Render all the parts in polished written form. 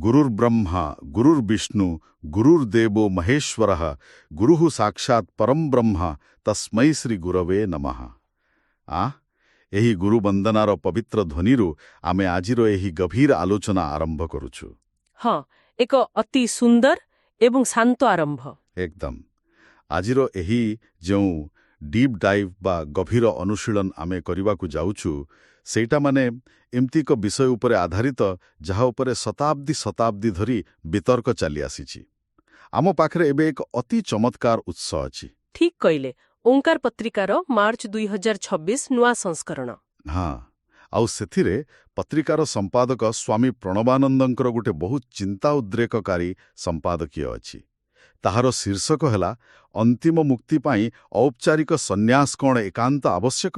ଗୁରୁର୍ବ୍ରହ୍ମା ଗୁରୁର୍ବିଷ୍ଣୁ ଗୁରୁର୍ଦେବୋ ମହେଶ୍ୱରଃ ଗୁରୁଃ ସାକ୍ଷାତ୍ ପରଂ ବ୍ରହ୍ମା ତସ୍ମୈ ଶ୍ରୀ ଗୁରବେ ନମଃ। ଏହି ଗୁରୁ ବନ୍ଦନାର ପବିତ୍ର ଧ୍ୱନିରୁ ଆମେ ଆଜିର ଏହି ଗଭୀର ଆଲୋଚନା ଆରମ୍ଭ କରୁଛୁ। ହଁ, ଏକ ଅତି ସୁନ୍ଦର ଏବଂ ଶାନ୍ତ ଆରମ୍ଭ। ଏକଦମ। ଆଜିର ଏହି ଯେଉଁ ଡିପ୍ ଡାଇଭ୍ ବା ଗଭୀର ଅନୁଶୀଳନ ଆମେ କରିବାକୁ ଯାଉଛୁ, ସେଇଟା ମାନେ ଏମିତି ଏକ ବିଷୟ ଉପରେ ଆଧାରିତ ଯାହା ଉପରେ ଶତାବ୍ଦୀ ଶତାବ୍ଦୀ ଧରି ବିତର୍କ ଚାଲି ଆସିଛି। ଆମ ପାଖରେ ଏବେ ଏକ ଅତି ଚମତ୍କାର ଉତ୍ସ ଅଛି। ଠିକ୍ କହିଲେ, ଓଙ୍କାର ପତ୍ରିକାର ମାର୍ଚ୍ଚ 2026 ନୂଆ ସଂସ୍କରଣ। ହଁ, ଆଉ ସେଥିରେ ପତ୍ରିକାର ସମ୍ପାଦକ ସ୍ୱାମୀ ପ୍ରଣବାନନ୍ଦଙ୍କର ଗୋଟେ ବହୁତ ଚିନ୍ତା ଉଦ୍ରେକକାରୀ ସମ୍ପାଦକୀୟ ଅଛି। ତାହାର ଶୀର୍ଷକ ହେଲା ଅନ୍ତିମ ମୁକ୍ତି ପାଇଁ ଔପଚାରିକ ସନ୍ନ୍ୟାସ କ'ଣ ଏକାନ୍ତ ଆବଶ୍ୟକ?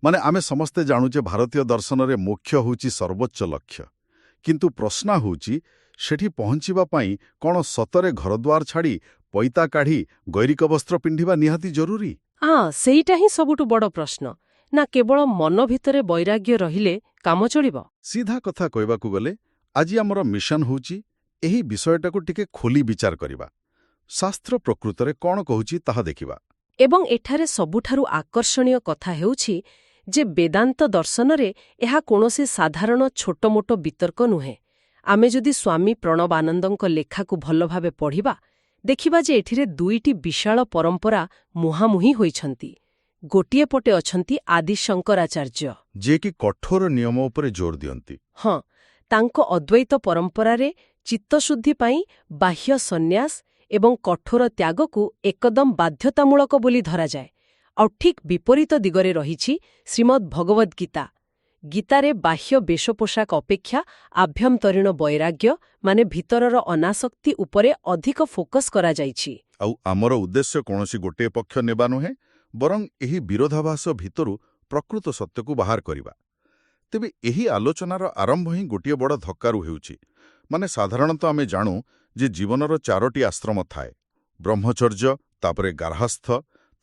ମାନେ ଆମେ ସମସ୍ତେ ଜାଣୁ ଯେ ଭାରତୀୟ ଦର୍ଶନରେ ମୋକ୍ଷ ହେଉଛି ସର୍ବୋଚ୍ଚ ଲକ୍ଷ୍ୟ। କିନ୍ତୁ ପ୍ରଶ୍ନ ହେଉଛି, ସେଠି ପହଞ୍ଚିବା ପାଇଁ କ'ଣ ସତରେ ଘରଦ୍ୱାର ଛାଡ଼ି ପଇତା କାଢ଼ି ଗୈରିକ ବସ୍ତ୍ର ପିନ୍ଧିବା ନିହାତି ଜରୁରୀ? ସେଇଟା ହିଁ ସବୁଠୁ ବଡ଼ ପ୍ରଶ୍ନ। ନା କେବଳ ମନ ଭିତରେ ବୈରାଗ୍ୟ ରହିଲେ କାମ ଚଳିବ? ସିଧା କଥା କହିବାକୁ ଗଲେ, ଆଜି ଆମର ମିଶନ ହେଉଛି ଏହି ବିଷୟଟାକୁ ଟିକେ ଖୋଲି ବିଚାର କରିବା। ଶାସ୍ତ୍ର ପ୍ରକୃତରେ କ'ଣ କହୁଛି ତାହା ଦେଖିବା। ଏବଂ ଏଠାରେ ସବୁଠାରୁ ଆକର୍ଷଣୀୟ କଥା ହେଉଛି ଯେ ବେଦାନ୍ତ ଦର୍ଶନରେ ଏହା କୌଣସି ସାଧାରଣ ଛୋଟମୋଟ ବିତର୍କ ନୁହେଁ। ଆମେ ଯଦି ସ୍ୱାମୀ ପ୍ରଣବାନନ୍ଦଙ୍କ ଲେଖାକୁ ଭଲ ଭାବେ ପଢ଼ିବା, ଦେଖିବା ଯେ ଏଠିରେ ଦୁଇଟି ବିଶାଳ ପରମ୍ପରା ମୁହାଁମୁହିଁ ହୋଇଛନ୍ତି। ଗୋଟିଏ ପଟେ ଅଛନ୍ତି ଆଦି ଶଙ୍କରାଚାର୍ଯ୍ୟ, ଯିଏକି କଠୋର ନିୟମ ଉପରେ ଜୋର ଦିଅନ୍ତି। ହଁ, ତାଙ୍କ ଅଦ୍ୱୈତ ପରମ୍ପରାରେ ଚିତ୍ତଶୁଦ୍ଧି ପାଇଁ ବାହ୍ୟ ସନ୍ନ୍ୟାସ ଏବଂ କଠୋର ତ୍ୟାଗକୁ ଏକଦମ ବାଧ୍ୟତାମୂଳକ ବୋଲି ଧରାଯାଏ। ଆଉ ଠିକ୍ ବିପରୀତ ଦିଗରେ ରହିଛି ଶ୍ରୀମଦ୍ ଭଗବଦ୍ ଗୀତା। ଗୀତାରେ ବାହ୍ୟ ବେଶପୋଷାକ ଅପେକ୍ଷା ଆଭ୍ୟନ୍ତରୀଣ ବୈରାଗ୍ୟ ମାନେ ଭିତରର ଅନାସକ୍ତି ଉପରେ ଅଧିକ ଫୋକସ୍ କରାଯାଇଛି। ଆଉ ଆମର ଉଦ୍ଦେଶ୍ୟ କୌଣସି ଗୋଟିଏ ପକ୍ଷ ନେବା ନୁହେଁ, ବରଂ ଏହି ବିରୋଧାଭାସ ଭିତରୁ ପ୍ରକୃତ ସତ୍ୟକୁ ବାହାର କରିବା। ତେବେ ଏହି ଆଲୋଚନାର ଆରମ୍ଭ ହିଁ ଗୋଟିଏ ବଡ଼ ଧକ୍କାରୁ ହେଉଛି। ମାନେ ସାଧାରଣତଃ ଆମେ ଜାଣୁ ଯେ ଜୀବନର 4ଟି ଆଶ୍ରମ ଥାଏ: ବ୍ରହ୍ମଚର୍ଯ୍ୟ, ତାପରେ ଗାର୍ହସ୍ଥ,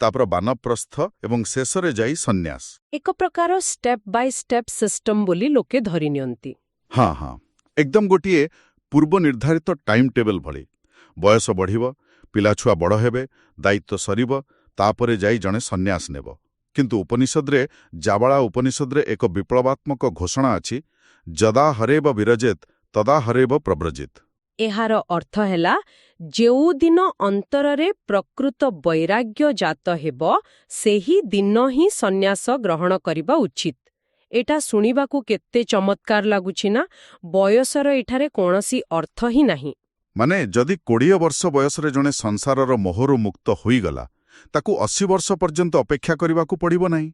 ତାପରେ ବାନପ୍ରସ୍ଥ ଏବଂ ଶେଷରେ ଯାଇ ସନ୍ନ୍ୟାସ। ଏକ ପ୍ରକାର ଷ୍ଟେପ୍ ବାଇ ଷ୍ଟେପ୍ ସିଷ୍ଟମ୍ ବୋଲି ଲୋକେ ଧରି ନିଅନ୍ତି। ହଁ, ଏକଦମ ଗୋଟିଏ ପୂର୍ବ ନିର୍ଦ୍ଧାରିତ ଟାଇମ୍ ଟେବଲ୍ ଭଳି। ବୟସ ବଢ଼ିବ, ପିଲାଛୁଆ ବଡ଼ ହେବେ, ଦାୟିତ୍ୱ ସରିବ, ତାପରେ ଯାଇ ଜଣେ ସନ୍ନ୍ୟାସ ନେବ। କିନ୍ତୁ ଉପନିଷଦରେ, ଜାବାଳା ଉପନିଷଦରେ ଏକ ବିପ୍ଳବାତ୍ମକ ଘୋଷଣା ଅଛି, ଯଦା ହରେବ ବିରଜେତ୍ ତଦା ହରେବ ପ୍ରବ୍ରଜିତ୍। ଏହାର ଅର୍ଥ ହେଲା, ଯେଉଁଦିନ ଅନ୍ତରରେ ପ୍ରକୃତ ବୈରାଗ୍ୟ ଜାତ ହେବ, ସେହି ଦିନ ହିଁ ସନ୍ନ୍ୟାସ ଗ୍ରହଣ କରିବା ଉଚିତ। ଏଟା ଶୁଣିବାକୁ କେତେ ଚମତ୍କାର ଲାଗୁଛି ନା? ବୟସର ଏଠାରେ କୌଣସି ଅର୍ଥ ହିଁ ନାହିଁ। ମାନେ ଯଦି 20 ବର୍ଷ ବୟସରେ ଜଣେ ସଂସାରର ମୋହରୁ ମୁକ୍ତ ହୋଇଗଲା, ତାକୁ 80 ବର୍ଷ ପର୍ଯ୍ୟନ୍ତ ଅପେକ୍ଷା କରିବାକୁ ପଡ଼ିବ ନାହିଁ।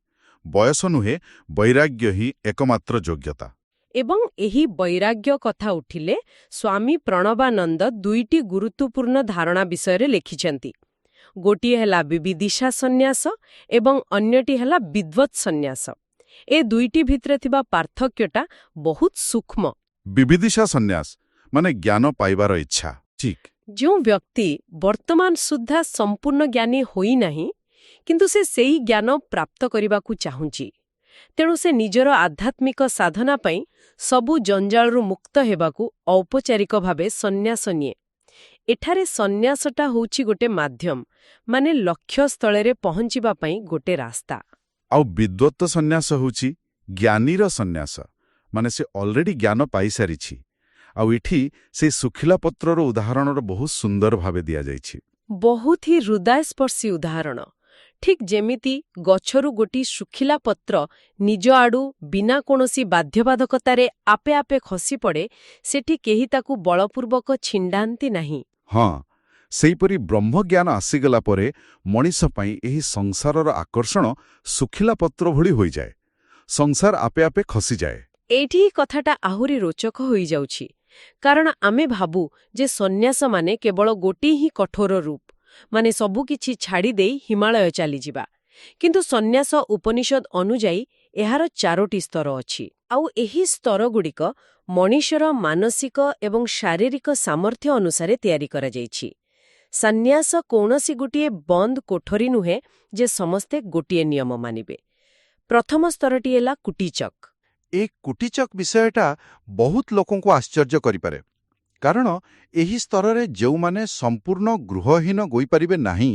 ବୟସ ନୁହେଁ, ବୈରାଗ୍ୟ ହିଁ ଏକମାତ୍ର ଯୋଗ୍ୟତା। ଏବଂ ଏହି ବୈରାଗ୍ୟ କଥା ଉଠିଲେ ସ୍ୱାମୀ ପ୍ରଣବାନନ୍ଦ ଦୁଇଟି ଗୁରୁତ୍ୱପୂର୍ଣ୍ଣ ଧାରଣା ବିଷୟରେ ଲେଖିଛନ୍ତି। ଗୋଟିଏ ହେଲା ବିବିଦିଶା ସନ୍ନ୍ୟାସ ଏବଂ ଅନ୍ୟଟି ହେଲା ବିଦ୍ୱତ୍ ସନ୍ନ୍ୟାସ। ଏ ଦୁଇଟି ଭିତରେ ଥିବା ପାର୍ଥକ୍ୟଟା ବହୁତ ସୂକ୍ଷ୍ମ। ବିବିଦିଶା ସନ୍ନ୍ୟାସ ମାନେ ଜ୍ଞାନ ପାଇବାର ଇଚ୍ଛା। ଠିକ୍। ଯେଉଁ ବ୍ୟକ୍ତି ବର୍ତ୍ତମାନ ସୁଦ୍ଧା ସମ୍ପୂର୍ଣ୍ଣ ଜ୍ଞାନୀ ହୋଇନାହିଁ, କିନ୍ତୁ ସେ ସେଇ ଜ୍ଞାନ ପ୍ରାପ୍ତ କରିବାକୁ ଚାହୁଁଛି, ତେଣୁ ସେ ନିଜର ଆଧ୍ୟାତ୍ମିକ ସାଧନା ପାଇଁ ସବୁ ଜଞ୍ଜାଳରୁ ମୁକ୍ତ ହେବାକୁ ଔପଚାରିକ ଭାବେ ସନ୍ନ୍ୟାସ ନିଏ। ଏଠାରେ ସନ୍ନ୍ୟାସଟା ହେଉଛି ଗୋଟେ ମାଧ୍ୟମ, ମାନେ ଲକ୍ଷ୍ୟସ୍ଥଳରେ ପହଞ୍ଚିବା ପାଇଁ ଗୋଟେ ରାସ୍ତା। ଆଉ ବିଦ୍ୱତ ସନ୍ନ୍ୟାସ ହେଉଛି ଜ୍ଞାନୀର ସନ୍ନ୍ୟାସ, ମାନେ ସେ ଅଲରେଡି ଜ୍ଞାନ ପାଇସାରିଛି। ଆଉ ଏଠି ସେ ଶୁଖିଲା ପତ୍ରର ଉଦାହରଣର ବହୁତ ସୁନ୍ଦର ଭାବେ ଦିଆଯାଇଛି। ବହୁତ ହି ହୃଦୟସ୍ପର୍ଶୀ ଉଦାହରଣ। ଠିକ୍ ଯେମିତି ଗଛରୁ ଗୋଟିଏ ଶୁଖିଲା ପତ୍ର ନିଜ ଆଡ଼ୁ ବିନା କୌଣସି ବାଧ୍ୟବାଧକତାରେ ଆପେ ଆପେ ଖସି ପଡ଼େ, ସେଠି କେହି ତାକୁ ବଳପୂର୍ବକ ଛିଣ୍ଡାନ୍ତି ନାହିଁ। ହଁ, ସେହିପରି ବ୍ରହ୍ମଜ୍ଞାନ ଆସିଗଲା ପରେ ମଣିଷ ପାଇଁ ଏହି ସଂସାରର ଆକର୍ଷଣ ଶୁଖିଲା ପତ୍ର ଭଳି ହୋଇଯାଏ। ସଂସାର ଆପେ ଆପେ ଖସିଯାଏ। ଏଇଠି କଥାଟା ଆହୁରି ରୋଚକ ହୋଇଯାଉଛି, କାରଣ ଆମେ ଭାବୁ ଯେ ସନ୍ନ୍ୟାସମାନେ କେବଳ ଗୋଟିଏ ହିଁ କଠୋର ରୂପ, ମାନେ ସବୁକିଛି ଛାଡ଼ିଦେଇ ହିମାଳୟ ଚାଲିଯିବା। କିନ୍ତୁ ସନ୍ନ୍ୟାସ ଉପନିଷଦ ଅନୁଯାୟୀ ଏହାର 4ଟି ସ୍ତର ଅଛି। ଆଉ ଏହି ସ୍ତରଗୁଡ଼ିକ ମଣିଷର ମାନସିକ ଏବଂ ଶାରୀରିକ ସାମର୍ଥ୍ୟ ଅନୁସାରେ ତିଆରି କରାଯାଇଛି। ସନ୍ନ୍ୟାସ କୌଣସି ଗୋଟିଏ ବନ୍ଦ କୋଠରୀ ନୁହେଁ ଯେ ସମସ୍ତେ ଗୋଟିଏ ନିୟମ ମାନିବେ। ପ୍ରଥମ ସ୍ତରଟି ହେଲା କୁଟିଚକ୍। ଏ କୁଟିଚକ୍ ବିଷୟଟା ବହୁତ ଲୋକଙ୍କୁ ଆଶ୍ଚର୍ଯ୍ୟ କରିପାରେ। କାରଣ ଏହି ସ୍ତରରେ ଯେଉଁମାନେ ସମ୍ପୂର୍ଣ୍ଣ ଗୃହହୀନ ହୋଇପାରିବେ ନାହିଁ,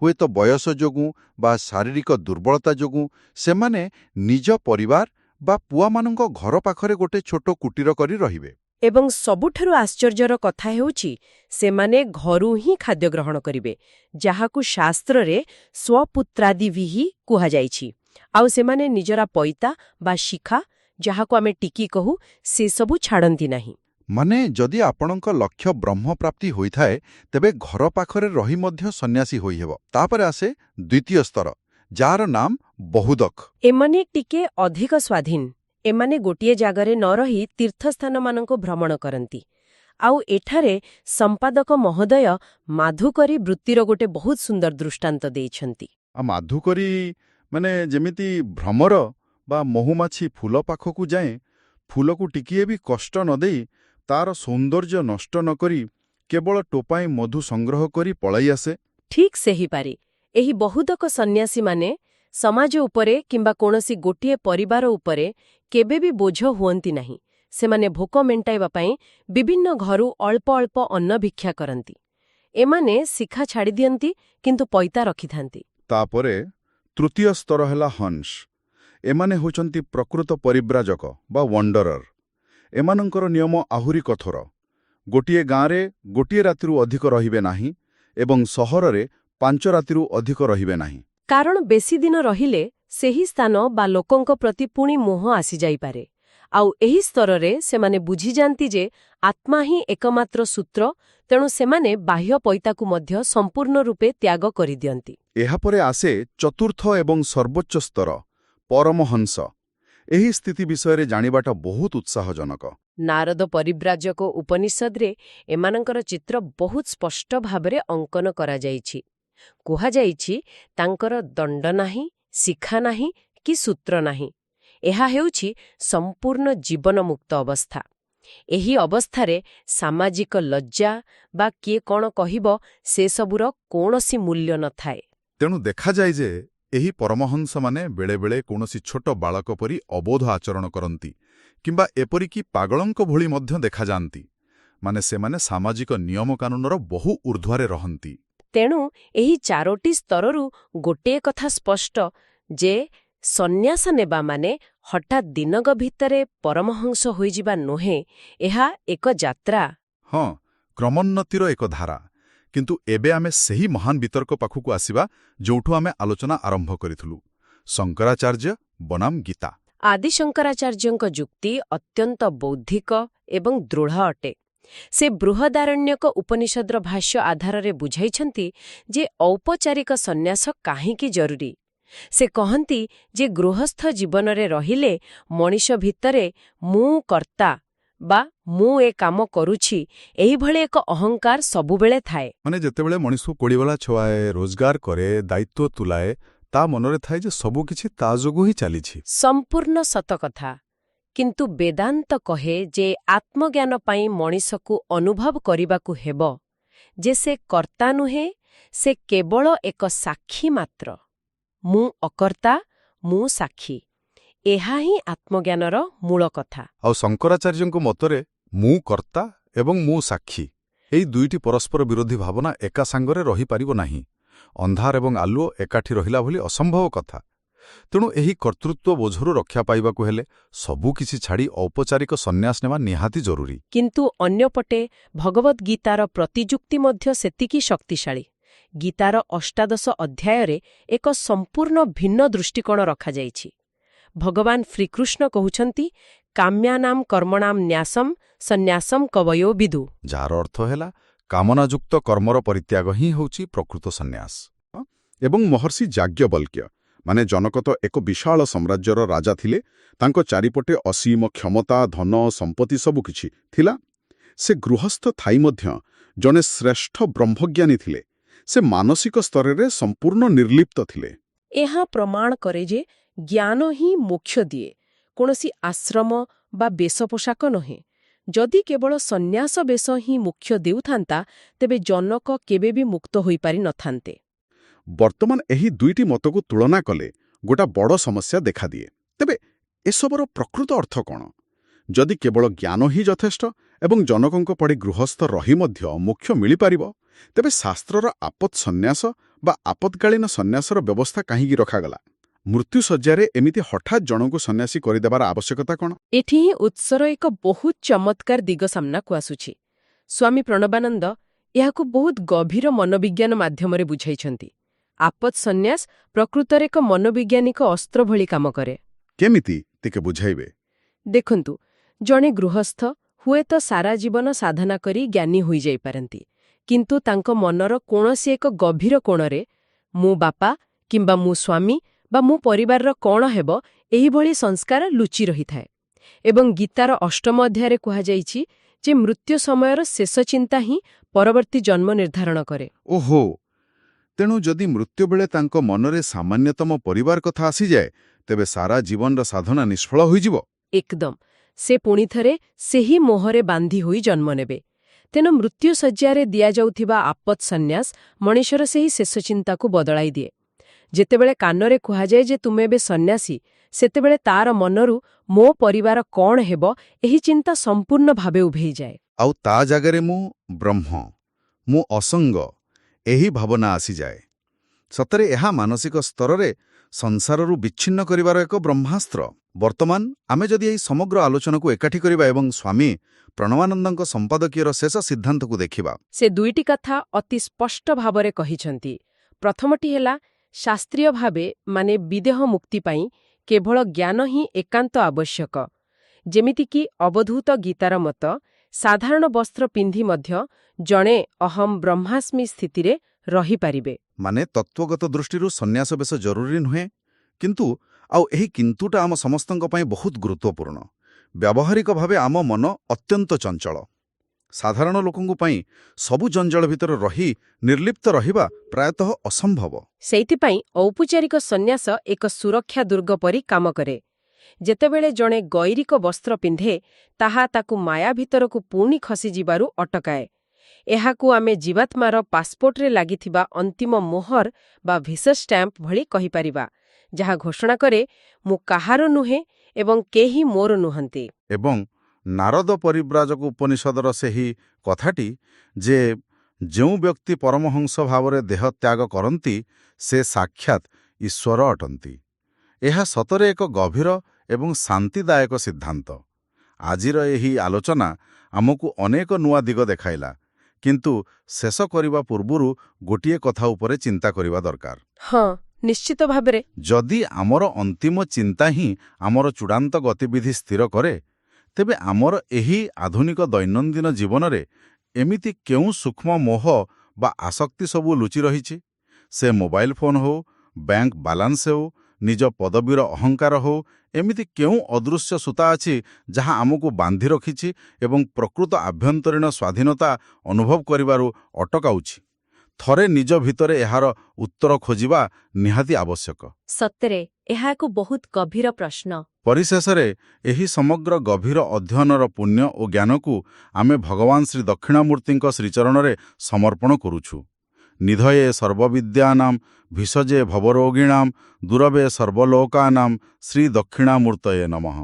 ହୁଏତ ବୟସ ଯୋଗୁଁ ବା ଶାରୀରିକ ଦୁର୍ବଳତା ଯୋଗୁଁ ସେମାନେ ନିଜ ପରିବାର ବା ପୁଅମାନଙ୍କ ଘର ପାଖରେ ଗୋଟେ ଛୋଟ କୁଟୀର କରି ରହିବେ। ଏବଂ ସବୁଠାରୁ ଆଶ୍ଚର୍ଯ୍ୟର କଥା ହେଉଛି ସେମାନେ ଘରୁ ହିଁ ଖାଦ୍ୟ ଗ୍ରହଣ କରିବେ, ଯାହାକୁ ଶାସ୍ତ୍ରରେ ସ୍ୱପୁତ୍ରାଦିଭିଃ କୁହାଯାଇଛି। ଆଉ ସେମାନେ ନିଜର ପଇତା ବା ଶିଖା, ଯାହାକୁ ଆମେ ଟିକି କହୁ, ସେସବୁ ଛାଡ଼ନ୍ତି ନାହିଁ। ମାନେ ଯଦି ଆପଣଙ୍କ ଲକ୍ଷ୍ୟ ବ୍ରହ୍ମପ୍ରାପ୍ତି ହୋଇଥାଏ, ତେବେ ଘର ପାଖରେ ରହି ମଧ୍ୟ ସନ୍ନ୍ୟାସୀ ହୋଇହେବ। ତାପରେ ଆସେ ଦ୍ୱିତୀୟ ସ୍ତର, ଯାହାର ନାମ ବହୁଦକ। ଏମାନେ ଟିକେ ଅଧିକ ସ୍ୱାଧୀନ। ଏମାନେ ଗୋଟିଏ ଜାଗାରେ ନ ରହି ତୀର୍ଥସ୍ଥାନମାନଙ୍କୁ ଭ୍ରମଣ କରନ୍ତି। ଆଉ ଏଠାରେ ସମ୍ପାଦକ ମହୋଦୟ ମାଧୁକରୀ ବୃତ୍ତିର ଗୋଟେ ବହୁତ ସୁନ୍ଦର ଦୃଷ୍ଟାନ୍ତ ଦେଇଛନ୍ତି। ମାଧୁକରୀ ମାନେ ଯେମିତି ଭ୍ରମର ବା ମହୁମାଛି ଫୁଲ ପାଖକୁ ଯାଏଁ, ଫୁଲକୁ ଟିକିଏ ବି କଷ୍ଟ ନ ଦେଇ ତାର ସୌନ୍ଦର୍ଯ୍ୟ ନଷ୍ଟ ନ କରି କେବଳ ଟୋପାଏ ମଧୁ ସଂଗ୍ରହ କରି ପଳାଇ ଆସେ। ଠିକ୍ ସେହିପାରି ଏହି ବହୁଦକ ସନ୍ନ୍ୟାସୀମାନେ ସମାଜ ଉପରେ କିମ୍ବା କୌଣସି ଗୋଟିଏ ପରିବାର ଉପରେ କେବେ ବି ବୋଝ ହୁଅନ୍ତି ନାହିଁ। ସେମାନେ ଭୋକ ମେଣ୍ଟାଇବା ପାଇଁ ବିଭିନ୍ନ ଘରୁ ଅଳ୍ପ ଅଳ୍ପ ଅନ୍ନ ଭିକ୍ଷା କରନ୍ତି। ଏମାନେ ଶିଖା ଛାଡ଼ିଦିଅନ୍ତି, କିନ୍ତୁ ପଇତା ରଖିଥାନ୍ତି। ତାପରେ ତୃତୀୟ ସ୍ତର ହେଲା ହଂସ। ଏମାନେ ହେଉଛନ୍ତି ପ୍ରକୃତ ପରିବ୍ରାଜକ ବା ୱାଣ୍ଡରର। ଏମାନଙ୍କର ନିୟମ ଆହୁରି କଠୋର। ଗୋଟିଏ ଗାଁରେ ଗୋଟିଏ ରାତିରୁ ଅଧିକ ରହିବେ ନାହିଁ ଏବଂ ସହରରେ 5 ରାତିରୁ ଅଧିକ ରହିବେ ନାହିଁ। କାରଣ ବେଶୀ ଦିନ ରହିଲେ ସେହି ସ୍ଥାନ ବା ଲୋକଙ୍କ ପ୍ରତି ପୁଣି ମୋହ ଆସିଯାଇପାରେ। ଆଉ ଏହି ସ୍ତରରେ ସେମାନେ ବୁଝିଯାଆନ୍ତି ଯେ ଆତ୍ମା ହିଁ ଏକମାତ୍ର ସୂତ୍ର, ତେଣୁ ସେମାନେ ବାହ୍ୟ ପଇତାକୁ ମଧ୍ୟ ସମ୍ପୂର୍ଣ୍ଣ ରୂପେ ତ୍ୟାଗ କରିଦିଅନ୍ତି। ଏହାପରେ ଆସେ ଚତୁର୍ଥ ଏବଂ ସର୍ବୋଚ୍ଚ ସ୍ତର, ପରମହଂସ। ଏହି ସ୍ଥିତି ବିଷୟରେ ଜାଣିବାଟା ବହୁତ ଉତ୍ସାହଜନକ। ନାରଦ ପରିବ୍ରାଜକ ଉପନିଷଦରେ ଏମାନଙ୍କର ଚିତ୍ର ବହୁତ ସ୍ପଷ୍ଟ ଭାବରେ ଅଙ୍କନ କରାଯାଇଛି। କୁହାଯାଇଛି ତାଙ୍କର ଦଣ୍ଡ ନାହିଁ, ଶିଖା ନାହିଁ କି ସୂତ୍ର ନାହିଁ। ଏହା ହେଉଛି ସମ୍ପୂର୍ଣ୍ଣ ଜୀବନମୁକ୍ତ ଅବସ୍ଥା। ଏହି ଅବସ୍ଥାରେ ସାମାଜିକ ଲଜ୍ଜା ବା କିଏ କ'ଣ କହିବ, ସେସବୁର କୌଣସି ମୂଲ୍ୟ ନଥାଏ। ତେଣୁ ଦେଖାଯାଏ ଯେ ଏହି ପରମହଂସମାନେ ବେଳେବେଳେ କୌଣସି ଛୋଟ ବାଳକ ପରି ଅବୋଧ ଆଚରଣ କରନ୍ତି କିମ୍ବା ଏପରିକି ପାଗଳଙ୍କ ଭଳି ମଧ୍ୟ ଦେଖାଯାଆନ୍ତି। ମାନେ ସେମାନେ ସାମାଜିକ ନିୟମ କାନୁନର ବହୁ ଊର୍ଦ୍ଧ୍ୱରେ ରହନ୍ତି। ତେଣୁ ଏହି 4ଟି ସ୍ତରରୁ ଗୋଟିଏ କଥା ସ୍ପଷ୍ଟ ଯେ ସନ୍ନ୍ୟାସ ନେବା ମାନେ ହଠାତ୍ ଦିନକ ଭିତରେ ପରମହଂସ ହୋଇଯିବା ନୁହେଁ, ଏହା ଏକ ଯାତ୍ରା। ହଁ, କ୍ରମୋନ୍ନତିର ଏକ ଧାରା। କିନ୍ତୁ ଏବେ ଆମେ ସେହି ମହାନ ବିତର୍କ ପାଖକୁ ଆସିବା ଯେଉଁଠୁ ଆମେ ଆଲୋଚନା ଆରମ୍ଭ କରିଥିଲୁ, ଶଙ୍କରାଚାର୍ଯ୍ୟ ବନାମ ଗୀତା। ଆଦି ଶଙ୍କରାଚାର୍ଯ୍ୟଙ୍କ ଯୁକ୍ତି ଅତ୍ୟନ୍ତ ବୌଦ୍ଧିକ ଏବଂ ଦୃଢ଼ ଅଟେ। ସେ ବୃହଦାରଣ୍ୟକ ଉପନିଷଦର ଭାଷ୍ୟ ଆଧାରରେ ବୁଝାଇଛନ୍ତି ଯେ ଔପଚାରିକ ସନ୍ନ୍ୟାସ କାହିଁକି ଜରୁରୀ। ସେ କହନ୍ତି ଯେ ଗୃହସ୍ଥ ଜୀବନରେ ରହିଲେ ମଣିଷ ଭିତରେ ମୁଁ କର୍ତ୍ତା ବା ମୁଁ ଏ କାମ କରୁଛି, ଏହିଭଳି ଏକ ଅହଙ୍କାର ସବୁବେଳେ ଥାଏ। ମାନେ ଯେତେବେଳେ ମଣିଷ କୋଡ଼ିବାଲା ଛୁଆଏ, ରୋଜଗାର କରେ, ଦାୟିତ୍ୱ ତୁଲାଏ, ତା ମନରେ ଥାଏ ଯେ ସବୁକିଛି ତା ଯୋଗୁଁ ହିଁ ଚାଲିଛି। ସମ୍ପୂର୍ଣ୍ଣ ସତ କଥା। କିନ୍ତୁ ବେଦାନ୍ତ କହେ ଯେ ଆତ୍ମଜ୍ଞାନ ପାଇଁ ମଣିଷକୁ ଅନୁଭବ କରିବାକୁ ହେବ ଯେ ସେ କର୍ତ୍ତା ନୁହେଁ, ସେ କେବଳ ଏକ ସାକ୍ଷୀ ମାତ୍ର। ମୁଁ ଅକର୍ତ୍ତା, ମୁଁ ସାକ୍ଷୀ। ଏହା ହିଁ ଆତ୍ମଜ୍ଞାନର ମୂଳ କଥା। ଆଉ ଶଙ୍କରାଚାର୍ଯ୍ୟଙ୍କ ମତରେ ମୁଁ କର୍ତ୍ତା ଏବଂ ମୁଁ ସାକ୍ଷୀ, ଏହି ଦୁଇଟି ପରସ୍ପର ବିରୋଧୀ ଭାବନା ଏକା ସାଙ୍ଗରେ ରହିପାରିବ ନାହିଁ। ଅନ୍ଧାର ଏବଂ ଆଲୁଅ ଏକାଠି ରହିଲା ଭଳି ଅସମ୍ଭବ କଥା। ତେଣୁ ଏହି କର୍ତ୍ତୃତ୍ୱ ବୋଝରୁ ରକ୍ଷା ପାଇବାକୁ ହେଲେ ସବୁକିଛି ଛାଡ଼ି ଔପଚାରିକ ସନ୍ନ୍ୟାସ ନେବା ନିହାତି ଜରୁରୀ। କିନ୍ତୁ ଅନ୍ୟପଟେ ଭଗବଦ୍ ଗୀତାର ପ୍ରତିଯୁକ୍ତି ମଧ୍ୟ ସେତିକି ଶକ୍ତିଶାଳୀ। ଗୀତାର 18 ଅଧ୍ୟାୟରେ ଏକ ସମ୍ପୂର୍ଣ୍ଣ ଭିନ୍ନ ଦୃଷ୍ଟିକୋଣ ରଖାଯାଇଛି। ଭଗବାନ ଶ୍ରୀକୃଷ୍ଣ କହୁଛନ୍ତି, କାମ୍ୟାନାମ୍ କର୍ମଣାମ୍ ନ୍ୟାସମ୍ ସନ୍ନ୍ୟାସମ୍ କବୟୋ ବିଦୁ। ଯାହାର ଅର୍ଥ ହେଲା କାମନାଯୁକ୍ତ କର୍ମର ପରିତ୍ୟାଗ ହିଁ ହେଉଛି ପ୍ରକୃତ ସନ୍ନ୍ୟାସ। ଏବଂ ମହର୍ଷି ଯାଜ୍ଞବଲ୍କ୍ୟ ମାନେ ଜନକ ତ ଏକ ବିଶାଳ ସାମ୍ରାଜ୍ୟର ରାଜା ଥିଲେ। ତାଙ୍କ ଚାରିପଟେ ଅସୀମ କ୍ଷମତା, ଧନ, ସମ୍ପତ୍ତି ସବୁକିଛି ଥିଲା। ସେ ଗୃହସ୍ଥ ଥାଇ ମଧ୍ୟ ଜଣେ ଶ୍ରେଷ୍ଠ ବ୍ରହ୍ମଜ୍ଞାନୀ ଥିଲେ। ସେ ମାନସିକ ସ୍ତରରେ ସମ୍ପୂର୍ଣ୍ଣ ନିର୍ଲିପ୍ତ ଥିଲେ। ଏହା ପ୍ରମାଣ କରେ ଯେ ଜ୍ଞାନ ହିଁ ମୋକ୍ଷ ଦିଏ, କୌଣସି ଆଶ୍ରମ ବା ବେଶ ପୋଷାକ ନୁହେଁ। ଯଦି କେବଳ ସନ୍ନ୍ୟାସ ବେଶ ହିଁ ମୋକ୍ଷ ଦେଉଥାନ୍ତା, ତେବେ ଜନକ କେବେ ବି ମୁକ୍ତ ହୋଇପାରି ନଥାନ୍ତେ। ବର୍ତ୍ତମାନ ଏହି ଦୁଇଟି ମତକୁ ତୁଳନା କଲେ ଗୋଟା ବଡ଼ ସମସ୍ୟା ଦେଖାଦିଏ। ତେବେ ଏସବୁର ପ୍ରକୃତ ଅର୍ଥ କ'ଣ? ଯଦି କେବଳ ଜ୍ଞାନ ହିଁ ଯଥେଷ୍ଟ ଏବଂ ଜଣକଙ୍କ ପଡ଼ି ଗୃହସ୍ଥ ରହି ମଧ୍ୟ ମୋକ୍ଷ ମିଳିପାରିବ, ତେବେ ଶାସ୍ତ୍ରର ଆପତ୍ ସନ୍ନ୍ୟାସ ବା ଆପତ୍କାଳୀନ ସନ୍ନ୍ୟାସର ବ୍ୟବସ୍ଥା କାହିଁକି ରଖାଗଲା? ମୃତ୍ୟୁଶଯ୍ୟାରେ ଏମିତି ହଠାତ୍ ଜଣଙ୍କୁ ସନ୍ନ୍ୟାସୀ କରିଦେବାର ଆବଶ୍ୟକତା କ'ଣ? ଏଠି ହିଁ ଉତ୍ସର ଏକ ବହୁତ ଚମତ୍କାର ଦିଗ ସାମ୍ନାକୁ ଆସୁଛି। ସ୍ୱାମୀ ପ୍ରଣବାନନ୍ଦ ଏହାକୁ ବହୁତ ଗଭୀର ମନୋବିଜ୍ଞାନ ମାଧ୍ୟମରେ ବୁଝାଇଛନ୍ତି। ଆପତ୍ ସନ୍ନ୍ୟାସ ପ୍ରକୃତରେ ଏକ ମନୋବିଜ୍ଞାନିକ ଅସ୍ତ୍ର ଭଳି କାମ କରେ। କେମିତି ଟିକେ ବୁଝାଇବେ? ଦେଖନ୍ତୁ, ଜଣେ ଗୃହସ୍ଥ ହୁଏତ ସାରା ଜୀବନ ସାଧନା କରି ଜ୍ଞାନୀ ହୋଇଯାଇପାରନ୍ତି, କିନ୍ତୁ ତାଙ୍କ ମନର କୌଣସି ଏକ ଗଭୀର କୋଣରେ ମୁଁ ବାପା କିମ୍ବା ମୁଁ ସ୍ୱାମୀ ବା ମୋ ପରିବାରର କ'ଣ ହେବ ଏହିଭଳି ସଂସ୍କାର ଲୁଚି ରହିଥାଏ। ଏବଂ ଗୀତାର ଅଷ୍ଟମ ଅଧ୍ୟାୟରେ କୁହାଯାଇଛି ଯେ ମୃତ୍ୟୁ ସମୟର ଶେଷ ଚିନ୍ତା ହିଁ ପରବର୍ତ୍ତୀ ଜନ୍ମ ନିର୍ଦ୍ଧାରଣ କରେ। ଓହୋ, ତେଣୁ ଯଦି ମୃତ୍ୟୁବେଳେ ତାଙ୍କ ମନରେ ସାମାନ୍ୟତମ ପରିବାର କଥା ଆସିଯାଏ, ତେବେ ସାରା ଜୀବନର ସାଧନା ନିଷ୍ଫଳ ହୋଇଯିବ। ଏକଦମ୍, ସେ ପୁଣିଥରେ ସେହି ମୋହରେ ବାନ୍ଧି ହୋଇ ଜନ୍ମ ନେବେ। ତେଣୁ ମୃତ୍ୟୁଶଯ୍ୟାରେ ଦିଆଯାଉଥିବା ଆପତ୍ ସନ୍ନ୍ୟାସ ମଣିଷର ସେହି ଶେଷ ଚିନ୍ତାକୁ ବଦଳାଇ ଦିଏ। ଯେତେବେଳେ କାନରେ କୁହାଯାଏ ଯେ ତୁମେ ଏବେ ସନ୍ନ୍ୟାସୀ, ସେତେବେଳେ ତାର ମନରୁ ମୋ ପରିବାର କ'ଣ ହେବ ଏହି ଚିନ୍ତା ସମ୍ପୂର୍ଣ୍ଣ ଭାବେ ଉଭେଇଯାଏ। ଆଉ ତା ଜାଗାରେ ମୁଁ ବ୍ରହ୍ମ, ମୁଁ ଅସଙ୍ଗ, ଏହି ଭାବନା ଆସିଯାଏ। ସତରେ ଏହା ମାନସିକ ସ୍ତରରେ ସଂସାରରୁ ବିଚ୍ଛିନ୍ନ କରିବାର ଏକ ବ୍ରହ୍ମାସ୍ତ୍ର। ବର୍ତ୍ତମାନ ଆମେ ଯଦି ଏହି ସମଗ୍ର ଆଲୋଚନାକୁ ଏକାଠି କରିବା ଏବଂ ସ୍ୱାମୀ ପ୍ରଣବାନନ୍ଦଙ୍କ ସମ୍ପାଦକୀୟର ଶେଷ ସିଦ୍ଧାନ୍ତକୁ ଦେଖିବା, ସେ ଦୁଇଟି କଥା ଅତି ସ୍ପଷ୍ଟ ଭାବରେ କହିଛନ୍ତି। ପ୍ରଥମଟି ହେଲା, ଶାସ୍ତ୍ରୀୟ ଭାବେ ମାନେ ବିଦେହ ମୁକ୍ତି ପାଇଁ କେବଳ ଜ୍ଞାନ ହିଁ ଏକାନ୍ତ ଆବଶ୍ୟକ। ଯେମିତିକି ଅବଧୂତ ଗୀତାର ମତ, ସାଧାରଣ ବସ୍ତ୍ର ପିନ୍ଧି ମଧ୍ୟ ଜଣେ ଅହମ୍ ବ୍ରହ୍ମାସ୍ମି ସ୍ଥିତିରେ ରହିପାରିବେ। ମାନେ ତତ୍ତ୍ୱଗତ ଦୃଷ୍ଟିରୁ ସନ୍ନ୍ୟାସ ବେଶ ଜରୁରୀ ନୁହେଁ। କିନ୍ତୁ ଆଉ ଏହି କିନ୍ତୁଟା ଆମ ସମସ୍ତଙ୍କ ପାଇଁ ବହୁତ ଗୁରୁତ୍ୱପୂର୍ଣ୍ଣ। ବ୍ୟାବହାରିକ ଭାବେ ଆମ ମନ ଅତ୍ୟନ୍ତ ଚଞ୍ଚଳ। ସାଧାରଣ ଲୋକଙ୍କ ପାଇଁ ସବୁ ଜଞ୍ଜାଳ ଭିତରେ ରହି ନିର୍ଲିପ୍ତ ରହିବା ପ୍ରାୟତଃ ଅସମ୍ଭବ। ସେଇଥିପାଇଁ ଔପଚାରିକ ସନ୍ନ୍ୟାସ ଏକ ସୁରକ୍ଷା ଦୁର୍ଗ ପରି କାମ କରେ। ଯେତେବେଳେ ଜଣେ ଗୈରିକ ବସ୍ତ୍ର ପିନ୍ଧେ, ତାହା ତାକୁ ମାୟା ଭିତରକୁ ପୁଣି ଖସିଯିବାରୁ ଅଟକାଏ। ଏହାକୁ ଆମେ ଜୀବାତ୍ମାର ପାସପୋର୍ଟରେ ଲାଗିଥିବା ଅନ୍ତିମ ମୋହର ବା ଭିସା ଷ୍ଟାମ୍ପ ଭଳି କହିପାରିବା, ଯାହା ଘୋଷଣା କରେ ମୁଁ କାହାର ନୁହେଁ ଏବଂ କେହି ମୋର ନୁହନ୍ତି। ଏବଂ ନାରଦ ପରିବ୍ରାଜକ ଉପନିଷଦର ସେହି କଥାଟି ଯେ ଯେଉଁ ବ୍ୟକ୍ତି ପରମହଂସ ଭାବରେ ଦେହ ତ୍ୟାଗ କରନ୍ତି, ସେ ସାକ୍ଷାତ୍ ଈଶ୍ୱର ଅଟନ୍ତି, ଏହା ସତରେ ଏକ ଗଭୀର ଏବଂ ଶାନ୍ତିଦାୟକ ସିଦ୍ଧାନ୍ତ। ଆଜିର ଏହି ଆଲୋଚନା ଆମକୁ ଅନେକ ନୂଆ ଦିଗ ଦେଖାଇଲା, କିନ୍ତୁ ଶେଷ କରିବା ପୂର୍ବରୁ ଗୋଟିଏ କଥା ଉପରେ ଚିନ୍ତା କରିବା ଦରକାର। ହଁ, ନିଶ୍ଚିତ ଭାବରେ। ଯଦି ଆମର ଅନ୍ତିମ ଚିନ୍ତା ହିଁ ଆମର ଚୂଡ଼ାନ୍ତ ଗତିବିଧି ସ୍ଥିର କରେ, ତେବେ ଆମର ଏହି ଆଧୁନିକ ଦୈନନ୍ଦିନ ଜୀବନରେ ଏମିତି କେଉଁ ସୂକ୍ଷ୍ମ ମୋହ ବା ଆସକ୍ତି ସବୁ ଲୁଚି ରହିଛି? ସେ ମୋବାଇଲ ଫୋନ୍ ହେଉ, ବ୍ୟାଙ୍କ ବାଲାନ୍ସ ହେଉ, ନିଜ ପଦବୀର ଅହଙ୍କାର ହେଉ, ଏମିତି କେଉଁ ଅଦୃଶ୍ୟ ସୂତା ଅଛି ଯାହା ଆମକୁ ବାନ୍ଧି ରଖିଛି ଏବଂ ପ୍ରକୃତ ଆଭ୍ୟନ୍ତରୀଣ ସ୍ୱାଧୀନତା ଅନୁଭବ କରିବାରୁ ଅଟକାଉଛି? ଥରେ ନିଜ ଭିତରେ ଏହାର ଉତ୍ତର ଖୋଜିବା ନିହାତି ଆବଶ୍ୟକ। ସତରେ ଏହା ଏକ ବହୁତ ଗଭୀର ପ୍ରଶ୍ନ। ପରିଶେଷରେ ଏହି ସମଗ୍ର ଗଭୀର ଅଧ୍ୟୟନର ପୁଣ୍ୟ ଓ ଜ୍ଞାନକୁ ଆମେ ଭଗବାନ ଶ୍ରୀ ଦକ୍ଷିଣାମୂର୍ତ୍ତିଙ୍କ ଶ୍ରୀଚରଣରେ ସମର୍ପଣ କରୁଛୁ। ନିଧୟେ ସର୍ବବିଦ୍ୟାନାମ୍ ଭିଷଜେ ଭବରୋଗିଣାମ୍ ଦୁରବେ ସର୍ବଲୋକାନାମ୍ ଶ୍ରୀ ଦକ୍ଷିଣାମୂର୍ତ୍ତୟେ ନମଃ।